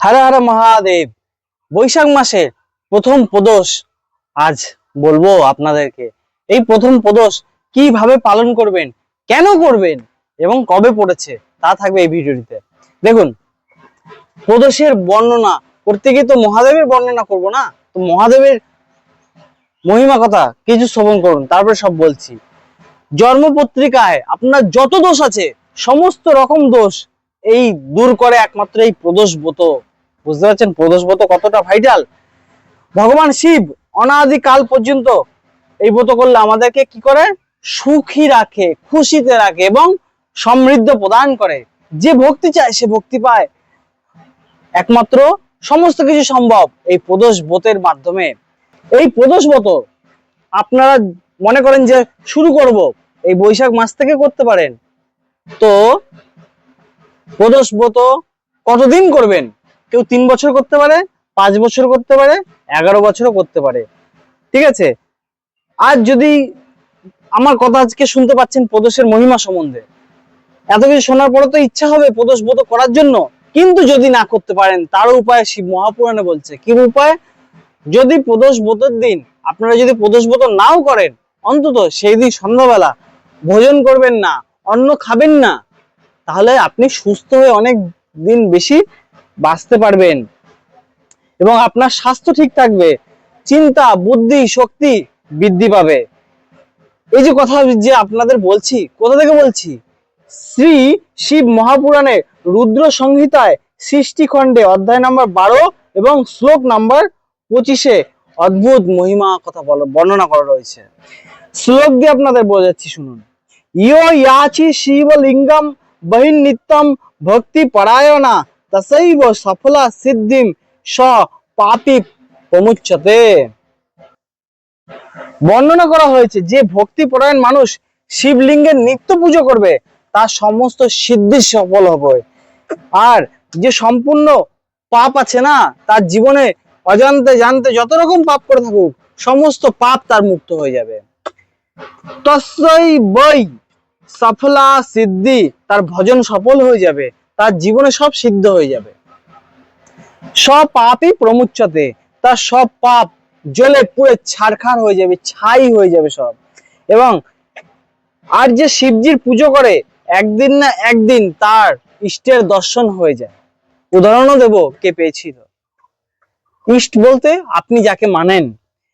হর হর মহাদেব। বৈশাখ মাসের প্রথম প্রদোষ আজ বলবো আপনাদেরকে। এই প্রথম প্রদোষ কিভাবে পালন করবেন, কেন করবেন এবং কবে পড়েছে তা থাকবে এই ভিডিওটিতে। দেখুন, প্রদোষের বর্ণনা করতে গিয়ে তো মহাদেবের বর্ণনা করব না, তো মহাদেবের মহিমা কথা কিছু শ্রবণ করুন, তারপরে সব বলছি। জন্মপত্রিকায় আপনার যত দোষ আছে সমস্ত রকম দোষ এই দূর করে একমাত্র এই প্রদোষ ব্রত। বুঝতে পারছেন প্রদোষ ব্রত কতটা ভাইটাল। ভগবান শিব অনাদিকাল পর্যন্ত এই ব্রত করলে আমাদেরকে কি করে, সুখী রাখে, খুশিতে রাখে এবং সমৃদ্ধ প্রদান করে। যে ভক্তি চায় সে ভক্তি পায়। একমাত্র সমস্ত কিছু সম্ভব এই প্রদোষ ব্রতের মাধ্যমে। এই প্রদোষ ব্রত আপনারা মনে করেন যে শুরু করব এই বৈশাখ মাস থেকে করতে পারেন। তো প্রদোষ ব্রত কতদিন করবেন? কেউ 3 বছর করতে পারে, 5 বছর করতে পারে, 11 বছরও করতে পারে, ঠিক আছে। আর যদি আমার কথা আজকে শুনতে পাচ্ছেন প্রদোষের মহিমা সম্বন্ধে, এত কিছু শোনার পরে তো ইচ্ছা হবে প্রদোষ ব্রত করার জন্য, কিন্তু যদি না করতে পারেন তারও উপায় শিব মহাপুরাণে বলছে। কি উপায়? যদি প্রদোষ ব্রতের দিন আপনারা যদি প্রদোষ ব্রত নাও করেন, অন্তত সেই দিন সন্ধ্যাবেলা ভোজন করবেন না, অন্ন খাবেন না, তাহলে আপনি সুস্থ হয়ে অনেক দিন বেশি বাঁচতে পারবেন এবং আপনার স্বাস্থ্য ঠিক থাকবে, চিন্তা বুদ্ধি শক্তি বৃদ্ধি পাবে। এই যে কথা যে আপনাদের বলছি, কোথা থেকে বলছি? শ্রী শিব মহাপুরাণে রুদ্র সংহিতায় সৃষ্টি খণ্ডে অধ্যায় নাম্বার 12 এবং শ্লোক নাম্বার 25-এ অদ্ভুত মহিমা কথা বর্ণনা করা রয়েছে। শ্লোক দিয়ে আপনাদের বোঝাচ্ছি, শুনুন। ইয়ো ইয়াচি শিবলিঙ্গম বহিন নিত্যম ভক্তি পরায়ণা তসৈব সফলা সিদ্ধিম স পাপি প্রমুচ্যতে। বর্ণনা করা হয়েছে যে ভক্তি পরায়ণ মানুষ শিবলিঙ্গের নিত্য পুজো করবে তার সমস্ত সিদ্ধি সফল হবে। আর যে সম্পূর্ণ পাপ আছে না, তার জীবনে অজান্তে জানতে যত রকম পাপ করে থাকুক সমস্ত পাপ তার মুক্ত হয়ে যাবে। তস্যৈ বৈ সফলা সিদ্ধি, তার ভজন সফল হয়ে যাবে, তার জীবনে সব সিদ্ধ হয়ে যাবে। সব পাপই প্রমুচ্যতে, তার সব পাপ জ্বলে পুড়ে ছারখার হয়ে যাবে, ছাই হয়ে যাবে সব। এবং আর যে শিবজির পুজো করে একদিন না একদিন তার ইষ্টের দর্শন হয়ে যায়। উদাহরণও দেব, কে পেয়েছিল। ইষ্ট বলতে আপনি যাকে মানেন।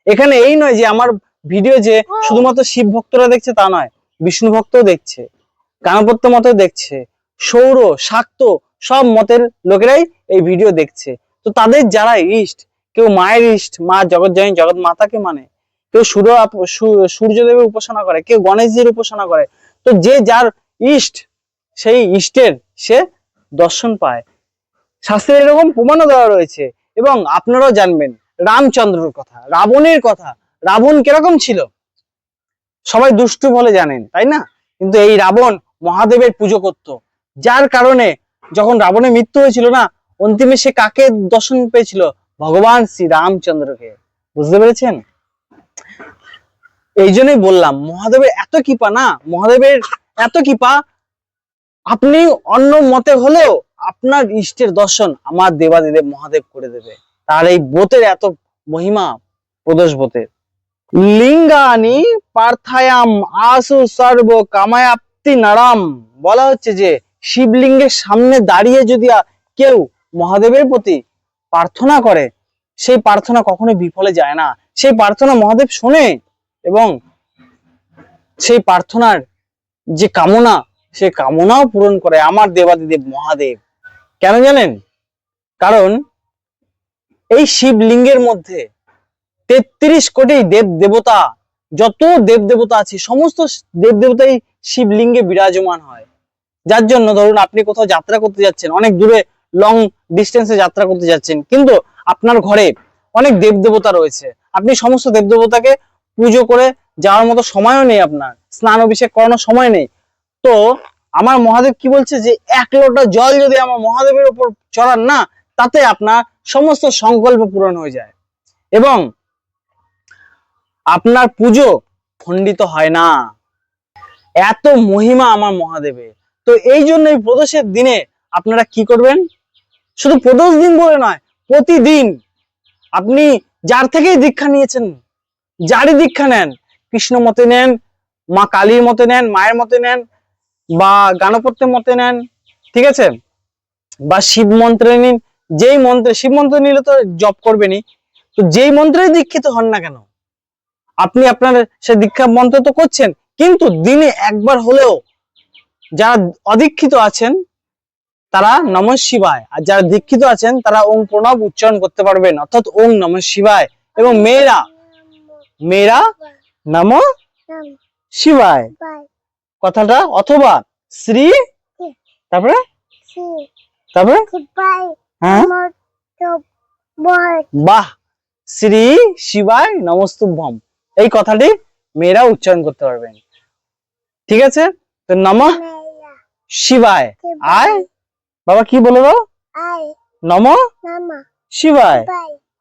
এখানে এই নয় যে আমার ভিডিও যে শুধুমাত্র শিব ভক্তরা দেখছে তা নয়, বিষ্ণু ভক্তও দেখছে, গাণপত্য মতে দেখছে, সৌর শাক্ত সব মতের লোকেরাই এই ভিডিও দেখছে। তো তাদের যারা ইষ্ট, কেউ মায়ের ইষ্ট, মা জগৎজননী জগৎ মাতাকে মানে, কেউ সূর্যদেবের উপাসনা করে, কেউ গণেশজির উপাসনা করে। তো যে যার ইষ্ট, সেই ইষ্টের সে দর্শন পায়। শাস্ত্রে এরকম প্রমাণও দেওয়া রয়েছে। এবং আপনারাও জানবেন রামচন্দ্রের কথা, রাবণের কথা। রাবণ কিরকম ছিল সবাই দুষ্টু বলে জানেন, তাই না? কিন্তু এই রাবণ মহাদেবের পুজো করত, যার কারণে যখন রাবণের মৃত্যু হয়েছিল না, অন্তিমে সে কাকে দর্শন পেয়েছিল? ভগবান শ্রী রামচন্দ্রকে। বুঝতে পেরেছেন? এই জন্যই বললাম মহাদেবের এত কৃপা না, মহাদেবের এত কৃপা, আপনি অন্য মতে হলেও আপনার ইষ্টের দর্শন আমার দেবাদিদেব মহাদেব করে দেবে। তার এই ব্রতের এত মহিমা, প্রদোষ ব্রতের। লিঙ্গানি পার্থায়াম আসু সর্ব কামায়াপ্তি নারাম। বলা হচ্ছে যে শিবলিঙ্গের সামনে দাঁড়িয়ে যদি কেউ মহাদেবের প্রতি প্রার্থনা করে, সেই প্রার্থনা কখনোই বিফলে যায় না। সেই প্রার্থনা মহাদেব শোনে এবং সেই প্রার্থনার যে কামনা, সে কামনাও পূরণ করে আমার দেবাদিদেব মহাদেব। কেন জানেন? কারণ এই শিবলিঙ্গের মধ্যে 33 কোটি দেব দেবতা, যত দেব দেবতা আছে সমস্ত দেব দেবতাই শিবলিঙ্গে বিরাজমান হয়। যার জন্য ধরুন আপনি কোথাও যাত্রা করতে যাচ্ছেন, অনেক দূরে লং ডিস্টেন্সে যাত্রা করতে যাচ্ছেন, কিন্তু আপনার ঘরে অনেক দেব দেবতা রয়েছে, আপনি সমস্ত দেব দেবতাকে পুজো করে যাওয়ার মতো সময়ও নেই, আপনার স্নান অভিষেক করানোর সময় নেই। তো আমার মহাদেব কি বলছে যে 1 লোটা জল যদি আমার মহাদেবের উপর চড়ান না, তাতে আপনার সমস্ত সংকল্প পূরণ হয়ে যায় এবং আপনার পুজো খণ্ডিত হয় না। এত মহিমা আমার মহাদেবের। তো এই জন্য এই প্রদোষের দিনে আপনারা কি করবেন? শুধু প্রদোষ দিন বলে নয়, প্রতিদিন আপনি যার থেকেই দীক্ষা নিয়েছেন, যারই দীক্ষা নেন, কৃষ্ণ মতে নেন, মা কালীর মতে নেন, মায়ের মতে নেন, বা গাণপত্যের মতে নেন, ঠিক আছে, বা শিব মন্ত্রে নিন, যেই মন্ত্রে, শিব মন্ত্র নিলে তো জপ করবেনই, তো যেই মন্ত্রে দীক্ষিত হন না কেন, আপনি আপনার সে দীক্ষা মন্ত্র তো করছেন, কিন্তু দিনে একবার হলেও যারা অদীক্ষিত আছেন তারা নমঃ শিবায়, আর যারা দীক্ষিত আছেন তারা ওম প্রণব উচ্চারণ করতে পারবেন, অর্থাৎ ওম নমঃ শিবায়। এবং মেয়েরা মেয়েরা নমঃ শিবায় কথাটা, অথবা শ্রী, তারপরে তারপরে হ্যাঁ, বাহ, শ্রী শিবায় নমস্তুভ্যম, এই কথাটি মেয়েরা উচ্চারণ করতে পারবেন, ঠিক আছে। তো নমঃ শিবায়, আয় বাবা, কি বলে দাও, নমঃ শিবায়,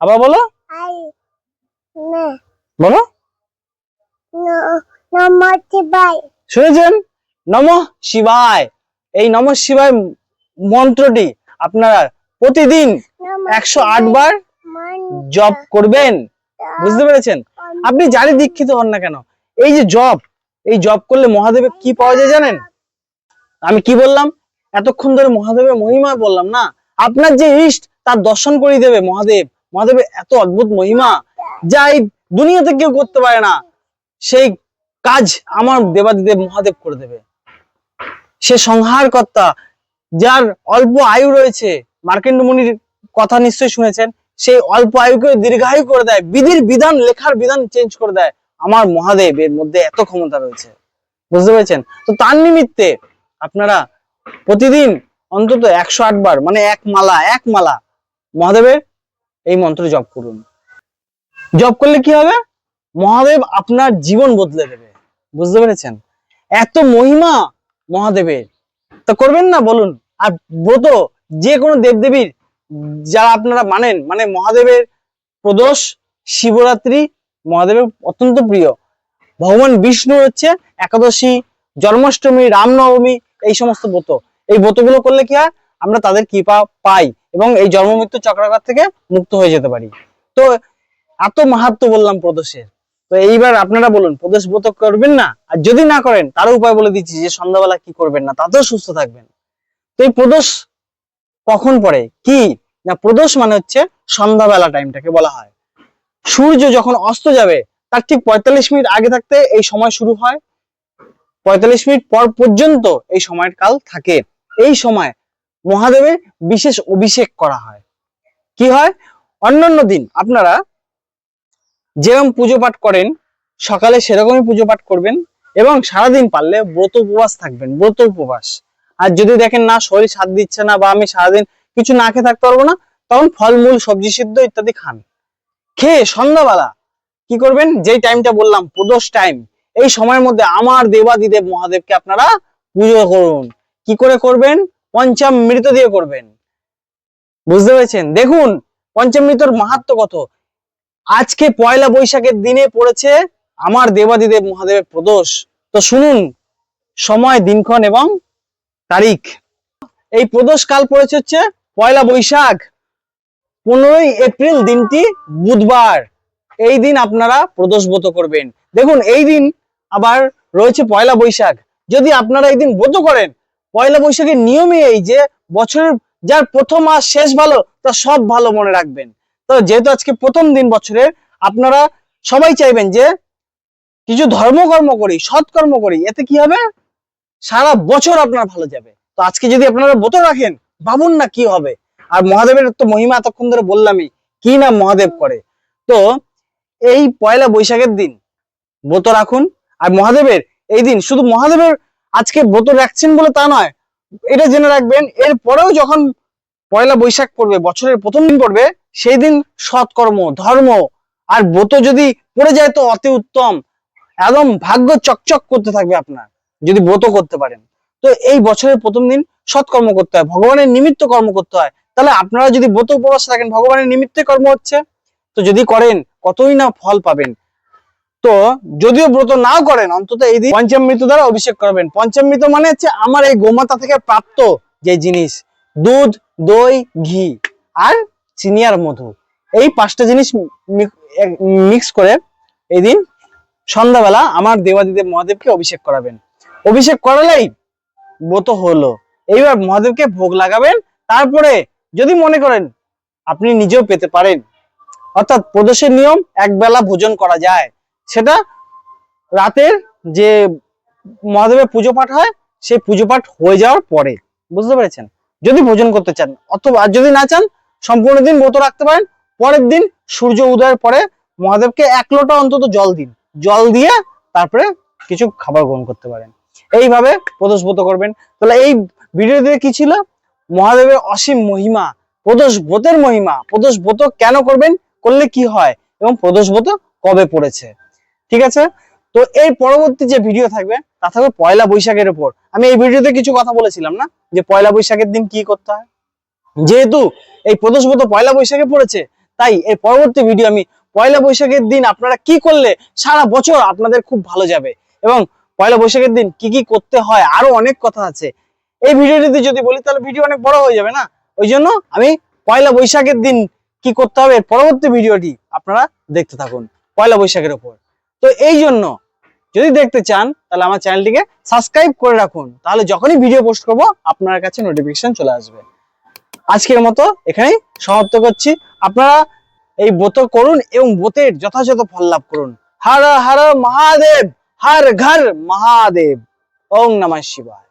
আবার বলো, বলো, শুনেছেন, নমঃ শিবায়। এই নমঃ শিবায় মন্ত্রটি আপনারা প্রতিদিন 108 বার জপ করবেন, বুঝতে পেরেছেন। আপনি যারই দীক্ষিত হন না কেন, এই যে জপ, এই জপ করলে মহাদেবের কি পাওয়া যায় জানেন? আমি কি বললাম এতক্ষণ ধরে? মহাদেবের মহিমা বললাম না, আপনার যে ইষ্ট তার দর্শন করিয়ে দেবে মহাদেব। মহাদেবের এত অদ্ভুত মহিমা, যা এই দুনিয়াতে কেউ করতে পারে না, সেই কাজ আমার দেবাদিদেব মহাদেব করে দেবে। সে সংহার কর্তা, যার অল্প আয়ু রয়েছে, মার্কেন্ড মুনির কথা নিশ্চয়ই শুনেছেন, সেই অল্প আয়ুকে দীর্ঘায়ু করে দেয়, বিধির বিধান, লেখার বিধান চেঞ্জ করে দেয়। আমার মহাদেব এর মধ্যে এত ক্ষমতা রয়েছে, বুঝতে পেরেছেন। তো তার নিমিত্তে আপনারা প্রতিদিন অন্তত 108 বার, মানে এক মালা মহাদেবের এই মন্ত্র জপ করুন। জপ করলে কি হবে? মহাদেব আপনার জীবন বদলে দেবে, বুঝতে পেরেছেন। এত মহিমা মহাদেবের, তা করবেন না বলুন? আর ব্রত যে কোনো দেবদেবীর যারা আপনারা মানেন, মানে মহাদেবের প্রদোষ, শিবরাত্রি মহাদেবের অত্যন্ত প্রিয়। ভগবান বিষ্ণু হচ্ছে একাদশী, জন্মাষ্টমী, রামনবমী, এই সমস্ত ব্রত, এই ব্রতগুলো করলে কি হয়? আমরা তাদের কৃপা পাই এবং এই জন্ম মৃত্যু চক্রাঘাত থেকে মুক্ত হয়ে যেতে পারি। তো এত মাহাত্ম্য বললাম প্রদোষের, তো এইবার আপনারা বলুন প্রদোষ ব্রত করবেন না? আর যদি না করেন তারও উপায় বলে দিচ্ছি, যে সন্ধ্যাবেলা কি করবেন না, তাতেও সুস্থ থাকবেন। তো এই প্রদোষ কখন পড়ে? কি না, প্রদোষ মানে হচ্ছে সন্ধ্যাবেলা টাইমটাকে বলা হয়। সূর্য যখন অস্ত যাবে তার ঠিক 45 মিনিট আগে থাকতে এই সময় শুরু হয়, 45 মিনিট পর পর্যন্ত এই সময়ের কাল থাকে। এই সময় মহাদেবের বিশেষ অভিষেক করা হয়। কি হয়? অন্যান্য দিন আপনারা যেরকম পুজো পাঠ করেন সকালে সেরকমই পুজো পাঠ করবেন, এবং সারাদিন পারলে ব্রত উপবাস থাকবেন, ব্রত উপবাস। আর যদি দেখেন না শরীর সাথ দিচ্ছে না, বা আমি সারাদিন কিছু না খেয়ে থাকতে পারবো না, তখন ফলমূল, সবজি সিদ্ধ ইত্যাদি খান। খেয়ে সন্ধ্যাবেলা কি করবেন? যেই টাইমটা বললাম প্রদোষ টাইম, এই সময়ের মধ্যে আমার দেবাদিদেব মহাদেবকে আপনারা পুজো করুন। কি করে করবেন? পঞ্চামৃত দিয়ে করবেন, বুঝতে পেরেছেন। দেখুন পঞ্চামৃতর মাহাত্ম্য কত। আজকে পয়লা বৈশাখের দিনে পড়েছে আমার দেবাদিদেব মহাদেবের প্রদোষ। তো শুনুন সময়, দিনক্ষণ এবং তারিখ। এই প্রদোষ কাল পড়েছে হচ্ছে পয়লা বৈশাখ, 15ই এপ্রিল, দিনটি বুধবার। এই দিন আপনারা প্রদোষ ব্রত করবেন। দেখুন এই দিন আবার রয়েছে পয়লা বৈশাখ। যদি আপনারা এই দিন ব্রত করেন, পয়লা বৈশাখের নিয়মই এই যে বছরের যার প্রথম মাস শেষ ভালো, তা সব ভালো মনে রাখবেন। তো যেহেতু আজকে প্রথম দিন বছরের, আপনারা সবাই চাইবেন যে কিছু ধর্মকর্ম করি, সৎকর্ম করি, এতে কি হবে? সারা বছর আপনার ভালো যাবে। তো আজকে যদি আপনারা ব্রত রাখেন, ভাবুন না কি হবে। আর মহাদেবের তো মহিমা এতক্ষণ ধরে বললামই, কি না মহাদেব করে। তো এই পয়লা বৈশাখের দিন ব্রত রাখুন। আর মহাদেবের এই দিন, শুধু মহাদেবের আজকে ব্রত রাখছেন বলে তা নয়, এটা জেনে রাখবেন এর পরেও যখন পয়লা বৈশাখ পড়বে, বছরের প্রথম দিন পড়বে, সেই দিন সৎকর্ম, ধর্ম আর ব্রত যদি পড়ে যায় তো অতি উত্তম, একদম ভাগ্য চকচক করতে থাকবে আপনার যদি ব্রত করতে পারেন। তো এই বছরের প্রথম দিন সৎকর্ম করতে হয়, ভগবানের নিমিত্ত কর্ম করতে হয়। তাহলে আপনারা যদি ব্রত উপবাস রাখেন, ভগবানের নিমিত্তে কর্ম হচ্ছে, তো যদি করেন কতই না ফল পাবেন। তো যদিও ব্রত নাও করেন, অন্তত এই দিন পঞ্চামৃত দ্বারা অভিষেক করবেন। পঞ্চামৃত মানে হচ্ছে আমার এই গোমাতা থেকে প্রাপ্ত যে জিনিস, দুধ, দই, ঘি আর চিনি আর মধু, এই 5টা জিনিস মিক্স করে এই দিন সন্ধ্যাবেলা আমার দেবাদিদেব মহাদেবকে অভিষেক করাবেন। অভিষেক করালেই ব্রত হলো। এইবার মহাদেবকে ভোগ লাগাবেন। তারপরে যদি মনে করেন আপনি নিজেও পেতে পারেন, অর্থাৎ প্রদোষের নিয়ম একবেলা ভোজন করা যায়, সেটা রাতের যে মহাদেবের পুজো পাঠ হয় সেই পুজো পাঠ হয়ে যাওয়ার পরে, বুঝতে পেরেছেন? যদি ভোজন করতে চান, অথবা যদি না চান সম্পূর্ণ দিন ব্রত রাখতে পারেন। পরের দিন সূর্য উদয়ের পরে মহাদেবকে 1 লোটা অন্তত জল দিন, জল দিয়ে তারপরে কিছু খাবার গ্রহণ করতে পারেন। এইভাবে প্রদোষ ব্রত করবেন। তাহলে এই ভিডিওতে কি ছিল? মহাদেবের অসীম মহিমা, প্রদোষ ব্রতের মহিমা, প্রদোষ ব্রত কেন করবেন, করলে কি হয়, এবং প্রদোষ ব্রত কবে পড়েছে। ঠিক আছে, তো এই পরবর্তী যে ভিডিও থাকবে তা থাকবে পয়লা বৈশাখের উপর। আমি এই ভিডিওতে কিছু কথা বলেছিলাম না যে পয়লা বৈশাখের দিন কি করতে হয়। যেহেতু এই প্রদোষ ব্রত পয়লা বৈশাখে পড়েছে, তাই এই পরবর্তী ভিডিও আমি পয়লা বৈশাখের দিন আপনারা কি করলে সারা বছর আপনাদের খুব ভালো যাবে, এবং পয়লা বৈশাখের দিন কি কি করতে হয়, আরো অনেক কথা আছে। এই ভিডিওটিতে যদি বলি তাহলে ভিডিও অনেক বড় হয়ে যাবে না, ওই জন্য আমি পয়লা বৈশাখের দিন কি করতে হবে পরবর্তী ভিডিওটি আপনারা দেখতে থাকুন পয়লা বৈশাখের উপর। তো এই জন্য যদি দেখতে চান তাহলে আমার চ্যানেলটিকে সাবস্ক্রাইব করে রাখুন, তাহলে যখনই ভিডিও পোস্ট করব আপনার কাছে নোটিফিকেশন চলে আসবে। আজকের মতো এখানেই সমাপ্ত করছি। আপনারা এই ব্রত করুন এবং ব্রতের যথাযথ ফল লাভ করুন। হর হর মহাদেব, হর ঘর মহাদেব। ওম নমঃ শিবায়।